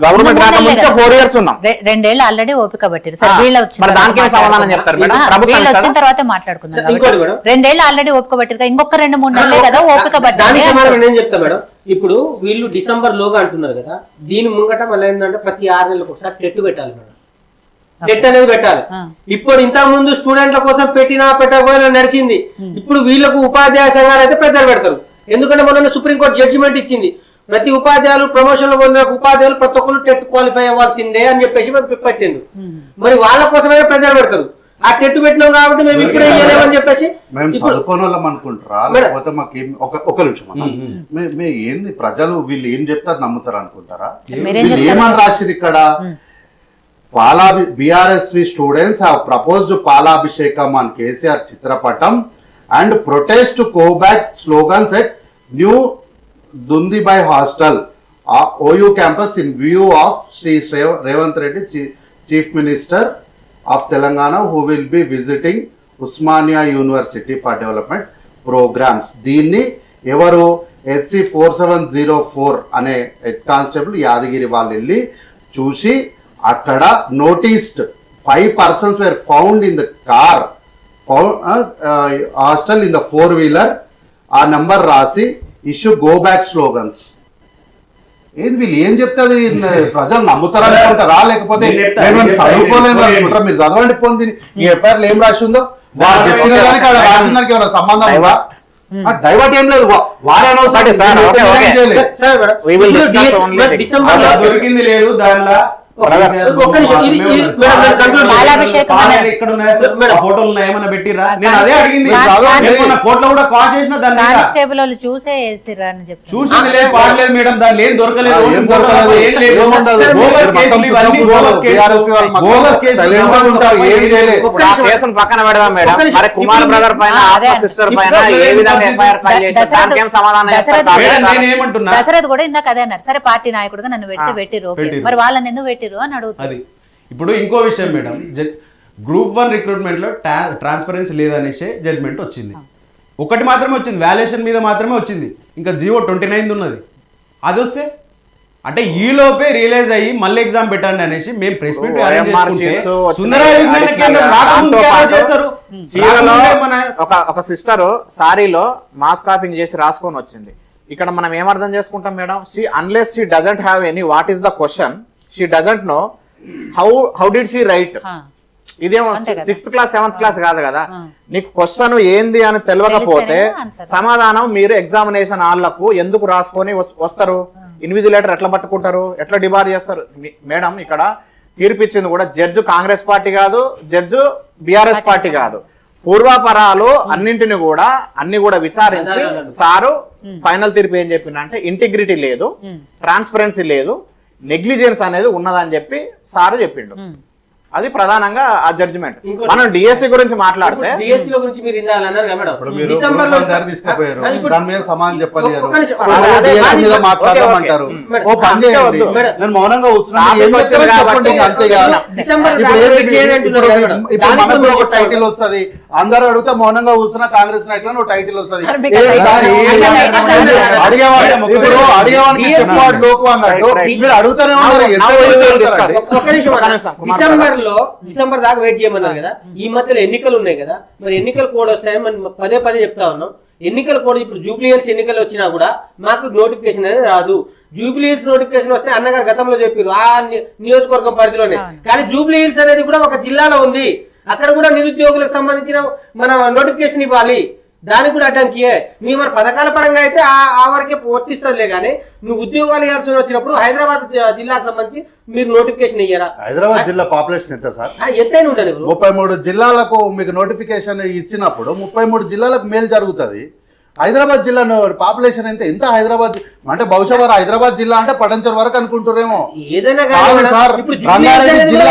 Government రాకముందు 4 years ఉన్నాం. 2 ఏళ్ళు ఆల్రెడీ ఓపిక పట్టారు సార్. వీళ్ళు దానికి సమాధానం చెప్తారు మేడం. వీళ్ళు వచ్చిన తర్వాతే మాట్లాడుకుందాం. 2 ఏళ్ళు ఆల్రెడీ ఓపిక పట్టారు, ఇంకొక 2-3 నెలలే కదా ఓపిక పట్టారు. నేను చెప్తా మేడం, ఇప్పుడు వీళ్ళు డిసెంబర్ లోగా అంటున్నారు కదా, దీని ముంగట మళ్ళీ ఏంటంటే ప్రతి 6 నెలలకు ఒకసారి టెట్ పెట్టాలి మేడం. టెట్ అనేది పెట్టాలి. ఇప్పుడు ఇంతకు ముందు స్టూడెంట్ల కోసం పెట్టినా పెట్టకపోయినా నడిచింది. ఇప్పుడు వీళ్ళకు ఉపాధ్యాయ సంఘాలు అయితే ప్రెజర్ పెడతారు. ఎందుకంటే మొన్న సుప్రీంకోర్టు జడ్జిమెంట్ ఇచ్చింది, ప్రతి ఉపాధ్యాయులు ప్రమోషన్లు పొందిన ఉపాధ్యాయులు ప్రతి ఒక్కరు టెట్ క్వాలిఫై అవ్వాల్సిందే అని చెప్పేసి పెట్టిండు. మరి వాళ్ళ కోసమే ప్రెజర్ పెడతారు. ఆ టెట్ పెట్టినాం కాబట్టి మేము ఇప్పుడే చేయలేమని చెప్పేసి మేము చదువుకోని వాళ్ళం అనుకుంటారా, లేకపోతే మాకు ఒక నిమిషం అన్న, ఏంది ప్రజలు వీళ్ళు ఏం చెప్తారు నమ్ముతారు అనుకుంటారా? వీళ్ళు ఏమని రాసిరు ఇక్కడ? BRSV students have proposed Palabhishekam on KCR Chitrapatam and protest to go back slogans at New Dundibai Hostel, OU campus in view of Sri Revanth Reddy, Chief Minister of Telangana, who will be visiting Usmania University for development programs. దీన్ని ఎవరు HC 4704 అనే head constable Yadagiri వాళ్ళు వెళ్ళి చూసి అక్కడ noticed 5 persons were found in the car, hostel in the 4-wheeler, ఆ number రాసి issue go back slogans. వీళ్ళు ఏం చెప్తుంది? ప్రజలు నమ్ముతారా అనుకుంటారా, లేకపోతే చదువుకోలేదు అనుకుంటారా? మీరు చదవండి పొంది మీ ఎఫ్ఐఆర్ ఏం రాసి ఉందో వాళ్ళు చెప్పిన దానికి అక్కడ రాసిన దానికి ఏమైనా సంబంధం ఉందా? డైవర్ట్ ఏం లేదు. దొరికింది లేదు దానిలో ఫోటోలు ఉన్నాయేమన్నా పెట్టిరా? నేను అదే అడిగింది. కోర్టులో కూడా కాల్ చేసిన కానిస్టేబుల్ వాళ్ళు చూసే చూసింది లేదు, పాడలేదు మేడం, దాని ఏం దొరకలేదు. పక్కన పెడదాం మేడం. మరి కుమార్ బ్రదర్ పైన సిస్టర్ పైన ఏ విధంగా ఎఫ్ఐఆర్ ఫైల్ చేశారు? దానికి ఏం సమాధానం నేనేమంటున్నా? దశరథ్ కూడా ఇందాక అదే అన్నారు. సరే పార్టీ నాయకుడుగా నన్ను పెట్టిరు, మరి వాళ్ళని ఎందుకు పెట్టిరు అని అడుగుతారు. ఇప్పుడు ఇంకో విషయం మేడం, గ్రూప్ 1 రిక్రూట్మెంట్ లో ట్రాన్స్పరెన్సీ లేదనేసే జడ్జ్మెంట్ వచ్చింది. ఒకటి మాత్రమే వచ్చింది, వాల్యుయేషన్ మీద మాత్రమే వచ్చింది. ఇంకా జీవో 29 ఉన్నది. అది వస్తే అంటే ఈ లోపే రియలైజ్ అయ్యి మళ్ళీ ఎగ్జామ్ పెట్టండి అనేసి మేము ప్రెస్ మీట్ ఒక సిస్టర్ సారీలో మాస్ కాపింగ్ చేసి రాసుకొని వచ్చింది. ఇక్కడ మనం ఏమర్థం చేసుకుంటాం madam? Unless she doesn't have any what is the question, she doesn't know how did she right. ఇదేమో 6th క్లాస్ 7th క్లాస్ కాదు కదా. నీకు క్వశ్చన్ ఏంది అని తెలియకపోతే సమాధానం మీరు ఎగ్జామినేషన్ హాల్లకు ఎందుకు రాసుకొని వస్తారు? ఇన్విజిలేటర్ ఎట్లా పట్టుకుంటారు, ఎట్లా డిబార్ చేస్తారు? మేడం ఇక్కడ తీర్పిచ్చింది కూడా జడ్జి కాంగ్రెస్ పార్టీ కాదు, జడ్జి BRS పార్టీ కాదు. పూర్వాపరాలు అన్నింటిని కూడా అన్ని కూడా విచారించి సారు ఫైనల్ తీర్పు ఏం చెప్పిండు అంటే ఇంటిగ్రిటీ లేదు, ట్రాన్స్పరెన్సీ లేదు, నెగ్లిజెన్స్ అనేది ఉన్నదని చెప్పి సారు చెప్పిండు. అది ప్రధానంగా ఆ జడ్జిమెంట్. మనం డిఎస్సి గురించి మాట్లాడితే డిఎస్సి గురించి మీరు ఇందాలన్నారు కదా మేడం, డిసెంబర్ లో తీసుకుపోయారు, దాని మీద సమాధానం చెప్పాలి, మాట్లాడమంటారు. ఓ పని చేయండి, నేను మౌనంగా కూర్చున్నాను, ఇప్పుడు ఒక టైటిల్ వస్తుంది, అందరూ అడిగితే మౌనంగా కూర్చున్నా కాంగ్రెస్ నాయకులు ఒక టైటిల్ వస్తుంది. అడిగేవాడు ఇప్పుడు అడిగేవాడికి చెప్పాడు లోకు అన్నట్టు మీరు అడుగుతూనే ఉన్నారు. డిసెంబర్ దాకా వెయిట్ చేయమన్నారు కదా. ఈ మధ్యలో ఎన్నికలు ఉన్నాయి కదా, మరి ఎన్నికల కోడ్ వస్తాయని మనం పదే చెప్తా ఉన్నాం. ఎన్నికల కోడ్ ఇప్పుడు జూబ్లీహిల్స్ ఎన్నికలు వచ్చినా కూడా మాకు నోటిఫికేషన్ అనేది రాదు. జూబ్లీహిల్స్ నోటిఫికేషన్ వస్తే అన్నగారు గతంలో చెప్పారు ఆ నియోజకవర్గం పరిధిలోనే, కానీ జూబ్లీహిల్స్ అనేది కూడా ఒక జిల్లాలో ఉంది. అక్కడ కూడా నిరుద్యోగులకు సంబంధించిన మన నోటిఫికేషన్ ఇవ్వాలి, దానికి కూడా అడ్డంకియే. మీ మన పథకాల పరంగా అయితే ఆ వరకే వర్తిస్తుందిలే, కానీ నువ్వు ఉద్యోగాలు ఇవ్వాల్సి వచ్చినప్పుడు హైదరాబాద్ జిల్లాకు సంబంధించి మీరు నోటిఫికేషన్ ఇయ్యారా? హైదరాబాద్ జిల్లా పాపులేషన్ ఎంత సార్? ఎంతైనా ఉండాలి. 33 జిల్లాలకు మీకు నోటిఫికేషన్ ఇచ్చినప్పుడు 33 జిల్లాలకు మేలు జరుగుతుంది. హైదరాబాద్ జిల్లా పాపులేషన్ ఎంత? ఎంత హైదరాబాద్ అంటే బహుశా వారు హైదరాబాద్ జిల్లా అంటే పటంచర్ వరకు అనుకుంటారేమో. ఏదైనా రంగారెడ్డి జిల్లా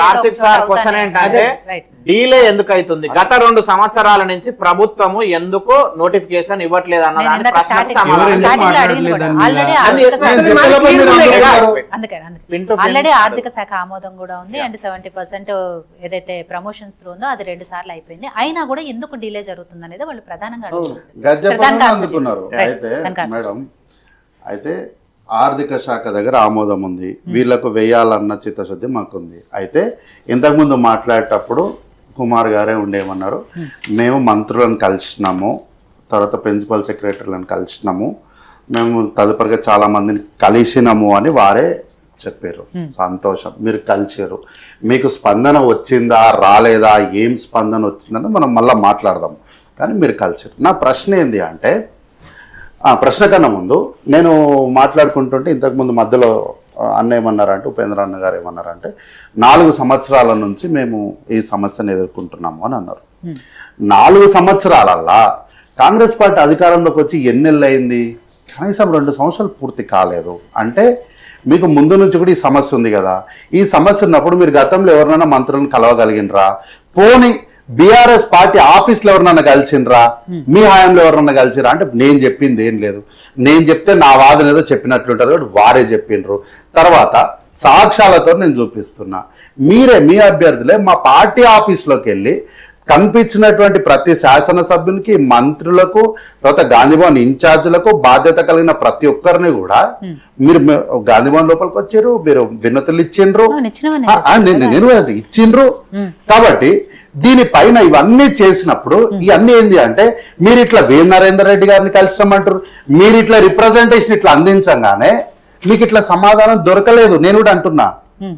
కార్తిక్ సార్ క్వశ్చన్ ఏంటంటే డీలే ఎందుకు అవుతుంది? గత 2 సంవత్సరాల నుంచి ప్రభుత్వము ఎందుకు నోటిఫికేషన్ ఇవ్వట్లేదు అన్న దాని ప్రశ్నకు సమాధానం ఆల్రెడీ ఆర్థిక శాఖ ఆమోదం కూడా ఉంది అండ్ 70% ఏదైతే ప్రమోషన్స్ త్రూ ఉందో అది 2 సార్లు అయిపోయింది. అయినా కూడా ఎందుకు డిలే జరుగుతుంది అనేది వాళ్ళు ప్రధానంగా అందుకున్నారు. అయితే మేడం, అయితే ఆర్థిక శాఖ దగ్గర ఆమోదం ఉంది, వీళ్ళకు వేయాలన్న చిత్తశుద్ధి మాకుంది. అయితే ఇంతకుముందు మాట్లాడేటప్పుడు కుమార్ గారే ఉండేమన్నారు, మేము మంత్రులను కలిసినాము, తర్వాత ప్రిన్సిపల్ సెక్రటరీలను కలిసినాము, మేము తదుపరిగా చాలా మందిని కలిసినాము అని వారే చెప్పారు. సంతోషం, మీరు కలిసారు. మీకు స్పందన వచ్చిందా రాలేదా, ఏం స్పందన వచ్చిందని మనం మళ్ళీ మాట్లాడదాం. కానీ మీరు కలిసారు. నా ప్రశ్న ఏంది అంటే, ప్రశ్న కన్నా ముందు నేను మాట్లాడుకుంటుంటే ఇంతకుముందు మధ్యలో అన్న ఏమన్నారంటే, ఉపేంద్ర అన్న గారు ఏమన్నారంటే 4 సంవత్సరాల నుంచి మేము ఈ సమస్యను ఎదుర్కొంటున్నాము అని అన్నారు. 4 సంవత్సరాలల్లా కాంగ్రెస్ పార్టీ అధికారంలోకి వచ్చి ఎన్ని నెలలు అయింది? కనీసం 2 సంవత్సరాలు పూర్తి కాలేదు. అంటే మీకు ముందు నుంచి కూడా ఈ సమస్య ఉంది కదా. ఈ సమస్య ఉన్నప్పుడు మీరు గతంలో ఎవరినైనా మంత్రులను కలవగలిగినరా? పోనీ బీఆర్ఎస్ పార్టీ ఆఫీస్లో ఎవరినన్నా కలిసిండ్రా? మీ హయాంలో ఎవరన్నా కలిసిరా? అంటే నేను చెప్పింది ఏం లేదు, నేను చెప్తే నా వాదన ఏదో చెప్పినట్లుంటుంది కాబట్టి వారే చెప్పిండ్రు. తర్వాత సాక్ష్యాలతో నేను చూపిస్తున్నా. మీరే, మీ అభ్యర్థులే మా పార్టీ ఆఫీస్లోకి వెళ్ళి కనిపించినటువంటి ప్రతి శాసనసభ్యునికి, మంత్రులకు, తర్వాత గాంధీభవన్ ఇన్ఛార్జీలకు, బాధ్యత కలిగిన ప్రతి ఒక్కరిని కూడా మీరు గాంధీభవన్ లోపలికి వచ్చారు, మీరు వినతులు ఇచ్చిండ్రు, నేను ఇచ్చిండ్రు. కాబట్టి దీనిపైన ఇవన్నీ చేసినప్పుడు ఇవన్నీ ఏంది అంటే, మీరు ఇట్లా వి నరేందర్ రెడ్డి గారిని కలిసామంటారు, మీరు ఇట్లా రిప్రజెంటేషన్ ఇట్లా అందించగానే మీకు ఇట్లా సమాధానం దొరకలేదు. నేను కూడా అంటున్నా,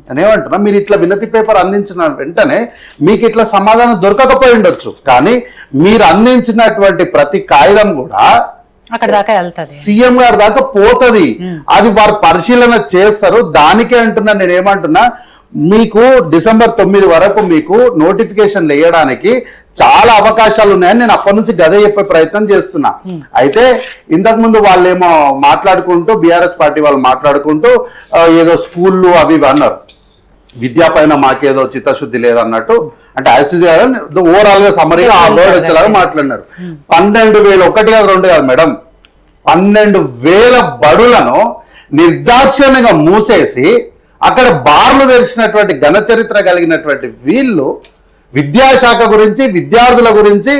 నేనేమంటున్నా, మీరు ఇట్లా వినతి పేపర్ అందించిన వెంటనే మీకు ఇట్లా సమాధానం దొరకకపోయి ఉండొచ్చు. కానీ మీరు అందించినటువంటి ప్రతి కాగితం కూడా అక్కడ దాకా వెళ్తాది, సీఎం గారి దాకా పోతుంది. అది వారు పరిశీలన చేస్తారు. దానికే అంటున్నా, నేను ఏమంటున్నా, మీకు డిసెంబర్ 9 వరకు మీకు నోటిఫికేషన్ వేయడానికి చాలా అవకాశాలు ఉన్నాయని నేను అప్పటి నుంచి గదే చెప్పే ప్రయత్నం చేస్తున్నా. అయితే ఇంతకుముందు వాళ్ళేమో మాట్లాడుకుంటూ, బీఆర్ఎస్ పార్టీ వాళ్ళు మాట్లాడుకుంటూ ఏదో స్కూళ్ళు అవి అన్నారు, విద్యా పైన మాకేదో చిత్తశుద్ధి లేదన్నట్టు. అంటే ఓవరాల్ గా సమరీగా ఆ వర్డ్ వచ్చేలాగా మాట్లాడినారు. 12,000, 1 కాదు 2 కాదు మేడం, 12,000 బడులను నిర్దాక్షిణ్యంగా మూసేసి అక్కడ బార్లు తెరిచినటువంటి ఘన చరిత్ర కలిగినటువంటి వీళ్ళు విద్యాశాఖ గురించి, విద్యార్థుల గురించి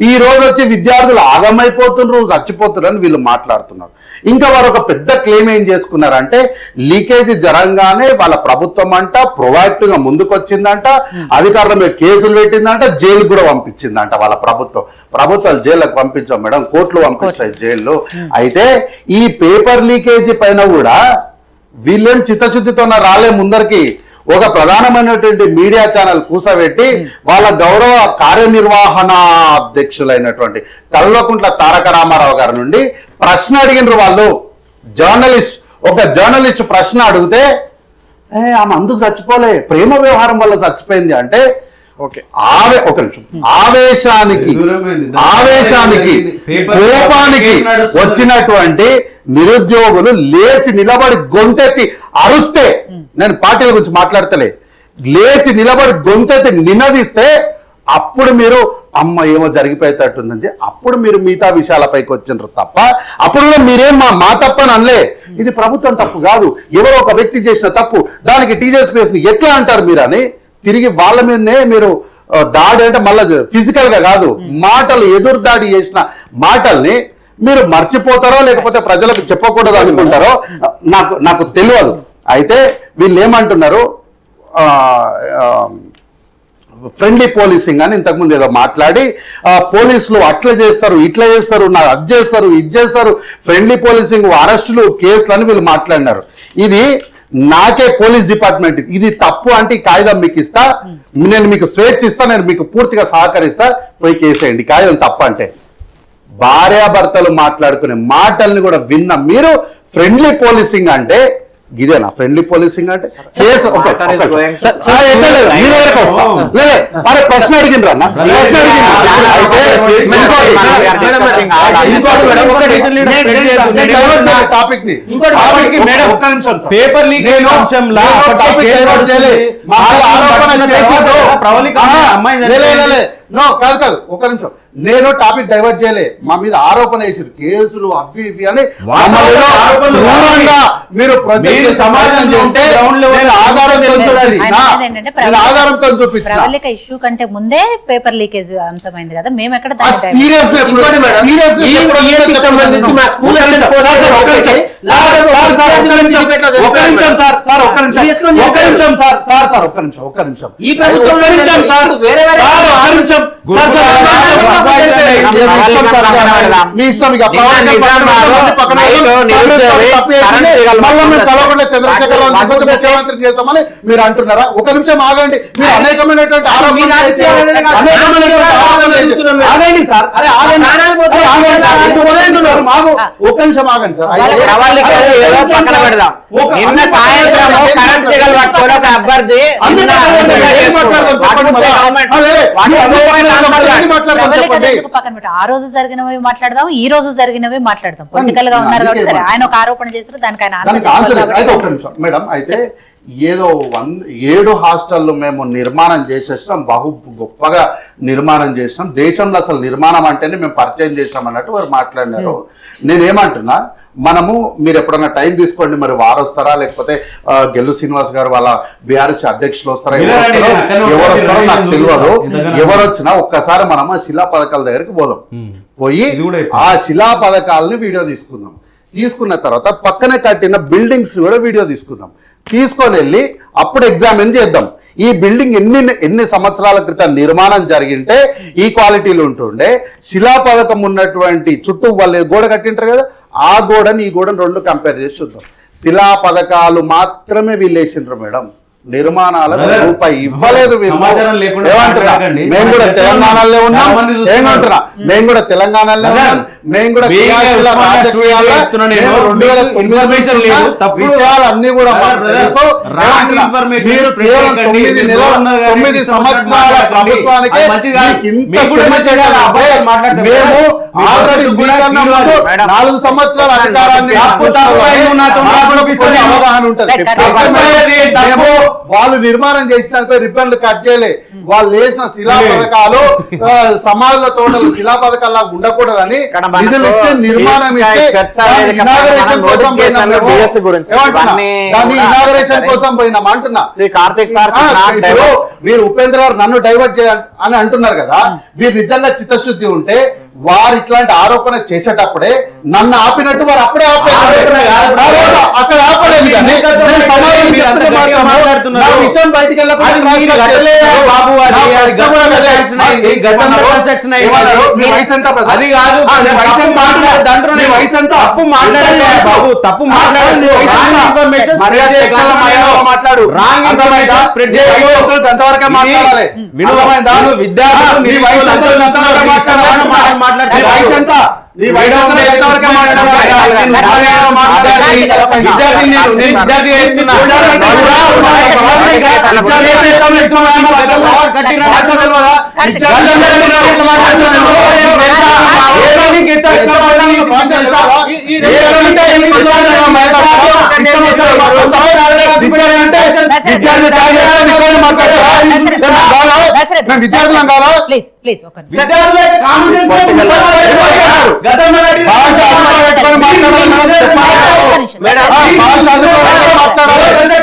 ఈ రోజు వచ్చి విద్యార్థులు ఆగమైపోతున్నారు, చచ్చిపోతున్నారు అని వీళ్ళు మాట్లాడుతున్నారు. ఇంకా వారు ఒక పెద్ద క్లెయిమ్ ఏం చేసుకున్నారంటే, లీకేజీ జరగగానే వాళ్ళ ప్రభుత్వం అంట ప్రొయాక్టివ్ గా ముందుకొచ్చిందంట, అధికారుల మీద కేసులు పెట్టిందంట, జైలు కూడా పంపించిందంట. వాళ్ళ ప్రభుత్వాలు జైలుకు పంపించాం మేడం, కోర్టులు పంపిస్తాయి జైల్లో. అయితే ఈ పేపర్ లీకేజీ పైన కూడా వీళ్ళేం చిత్తశుద్ధితో రాలే. ముందరికి ఒక ప్రధానమైనటువంటి మీడియా ఛానల్ కూసబెట్టి వాళ్ళ గౌరవ కార్యనిర్వహణాధ్యక్షులైనటువంటి కల్వకుంట్ల తారక రామారావు గారి నుండి ప్రశ్న అడిగినారు వాళ్ళు. ఒక జర్నలిస్ట్ ప్రశ్న అడిగితే, ఆమె అందుకు చచ్చిపోలే, ప్రేమ వ్యవహారం వల్ల చచ్చిపోయింది అంటే, ఒక నిమిషం, ఆవేశానికి కోపానికి వచ్చినటువంటి నిరుద్యోగులు లేచి నిలబడి గొంతెత్తి అరుస్తే, నేను పార్టీల గురించి మాట్లాడతలే, లేచి నిలబడి గొంతెత్తి నినదిస్తే అప్పుడు మీరు అమ్మ ఏమో జరిగిపోయేటట్టుందని అప్పుడు మీరు మిగతా విషయాలపైకి వచ్చినారు తప్ప అప్పుడు మీరేం మా తప్పని అనలే. ఇది ప్రభుత్వం తప్పు కాదు, ఎవరో ఒక వ్యక్తి చేసిన తప్పు, దానికి టీజేఎస్ ని ఎట్లా అంటారు మీరు అని తిరిగి వాళ్ళ మీదనే మీరు దాడి, అంటే మళ్ళీ ఫిజికల్ గా కాదు, మాటలు ఎదురు దాడి చేసిన మాటల్ని మీరు మర్చిపోతారో లేకపోతే ప్రజలకు చెప్పకూడదు అనుకుంటారో నాకు తెలియదు. అయితే వీళ్ళు ఏమంటున్నారు, ఫ్రెండ్లీ పోలీసింగ్ అని ఇంతకుముందు ఏదో మాట్లాడి, పోలీసులు అట్లా చేస్తారు, ఇట్లా చేస్తారు, నాకు అది చేస్తారు, ఇది చేస్తారు, ఫ్రెండ్లీ పోలీసింగ్, అరెస్టులు, కేసులు అని వీళ్ళు మాట్లాడినారు. ఇది నాకే పోలీస్ డిపార్ట్మెంట్ ఇది తప్పు అంటే ఈ కాగితం మీకు ఇస్తా, నేను మీకు స్వేచ్ఛ ఇస్తా, నేను మీకు పూర్తిగా సహకరిస్తా, పోయి కేసేయండి, కాగితం తప్పు అంటే. భార్యాభర్తలు మాట్లాడుకునే మాటల్ని కూడా విన్న మీరు ఫ్రెండ్లీ పోలీసింగ్ అంటే ఇదేనా ఫ్రెండ్లీ పోలీసింగ్ అంటే కేసు Water is going- మరి ప్రశ్న అడిగిండ్రా అన్న? ప్రశ్న టాపిక్ ని పేపర్ లీక్ అంశంలో నో కాదు కాదు ఒక నిమిషం, నేను టాపిక్ డైవర్ట్ చేయలే, మా మీద ఆరోపణ వేసారు కేసులు అవి ఇవి అని దూరంగా మీరు సమాజం చేస్తే నేను ఆధారంతో చూపించిన ఆధారంతో చూపించిన ప్రవళిక ఇష్యూ కంటే ముందే పేపర్ లీకేజ్ అంశమైంది కదా, మేము ఎక్కడ దాన్ని సీరియస్ ఈ ప్రభుత్వం వేరే వేరే మీ ఇష్టం ఇక చంద్రశేఖర్ ముఖ్యమంత్రి చేస్తామని మీరు అంటున్నారా? ఒక నిమిషం ఆగండి, మీరు అనేకమైనటువంటి ఒక నిమిషం ఆగండి సార్. పక్కన పెడదాం. నిన్న సాయంత్రం కరెంట్ తీగలు పట్టుకొని ఒక అభ్యర్థి పక్కన పెట్టు. ఆ రోజు జరిగినవి మాట్లాడదాం, ఈ రోజు జరిగినవి మాట్లాడదాం. పొలిటికల్ గా ఉన్నారు కాబట్టి సరే, ఆయన ఒక ఆరోపణ చేశారు, దానికి ఆయన దానికి ఆన్సర్ అయితే ఒక నిమిషం మేడం. అయితే ఏదో 7 హాస్టళ్లు మేము నిర్మాణం చేసేసినాం, బహు గొప్పగా నిర్మాణం చేసినాం, దేశంలో అసలు నిర్మాణం అంటేనే మేము పరిచయం చేసినాం అన్నట్టు వారు మాట్లాడినారు. నేనేమంటున్నా, మనము మీరు ఎప్పుడన్నా టైం తీసుకోండి, మరి వారు వస్తారా లేకపోతే గెల్లు శ్రీనివాస్ గారు వాళ్ళ బీఆర్ఎస్ అధ్యక్షులు వస్తారా, ఎవరు వస్తారో నాకు తెలియదు. ఎవరు వచ్చినా ఒక్కసారి మనం ఆ శిలా పథకాల దగ్గరికి పోదాం, పోయి ఆ శిలా పథకాలని వీడియో తీసుకుందాం. తీసుకున్న తర్వాత పక్కనే కట్టిన బిల్డింగ్స్ కూడా వీడియో తీసుకుందాం, తీసుకొని వెళ్ళి అప్పుడు ఎగ్జామిన్ చేద్దాం. ఈ బిల్డింగ్ ఎన్ని సంవత్సరాల క్రితం నిర్మాణం జరిగింటే ఈ క్వాలిటీలు ఉంటుండే, శిలా పథకం ఉన్నటువంటి చుట్టూ వాళ్ళు గోడ కట్టింటారు కదా, ఆ గోడని ఈ గోడని రెండు కంపేర్ చేసి చూద్దాం. శిలా పథకాలు మాత్రమే వీళ్ళేసిండ్రు మేడం, నిర్మాణాలకు రూపాయి ఇవ్వలేదు. ఏమంటున్నా, మేము కూడా తెలంగాణలో ఉన్నాం, ఏమంటున్నా మేము కూడా తెలంగాణలో ఉన్నాం, మేము కూడా విషయాలన్నీ కూడా మీరు కేవలం 9 సంవత్సరాల ప్రభుత్వానికి మేము ఆల్రెడీ 4 సంవత్సరాల అధికారాన్ని అవగాహన ఉంటుంది. వాళ్ళు నిర్మాణం చేసిన రిబ్బన్లు కట్ చేయలే, వాళ్ళు వేసిన శిలా పథకాలు సమాజ తోటలు శిలా పథకాలు ఉండకూడదని నిధులు ఇచ్చి నిర్మాణం ఇనాగరేషన్ కోసం పోయినాం అంటున్నా. కార్తిక్ సార్ వీరు ఉపేంద్ర గారు నన్ను డైవర్ట్ చేయాలి అని అంటున్నారు కదా, వీరు నిజంగా చిత్తశుద్ధి ఉంటే వారు ఇట్లాంటి ఆరోపణ చేసేటప్పుడే నన్ను ఆపినట్టు వారు అప్పుడే అక్కడ ఆపలేదు. విషయం బయటికి మాట్లాడు అంతవరకే మాట్లాడాలి. విద్యార్థులం కాదా? ప్లీజ్ ప్లీజ్ ఒక మాట్లాడాలి.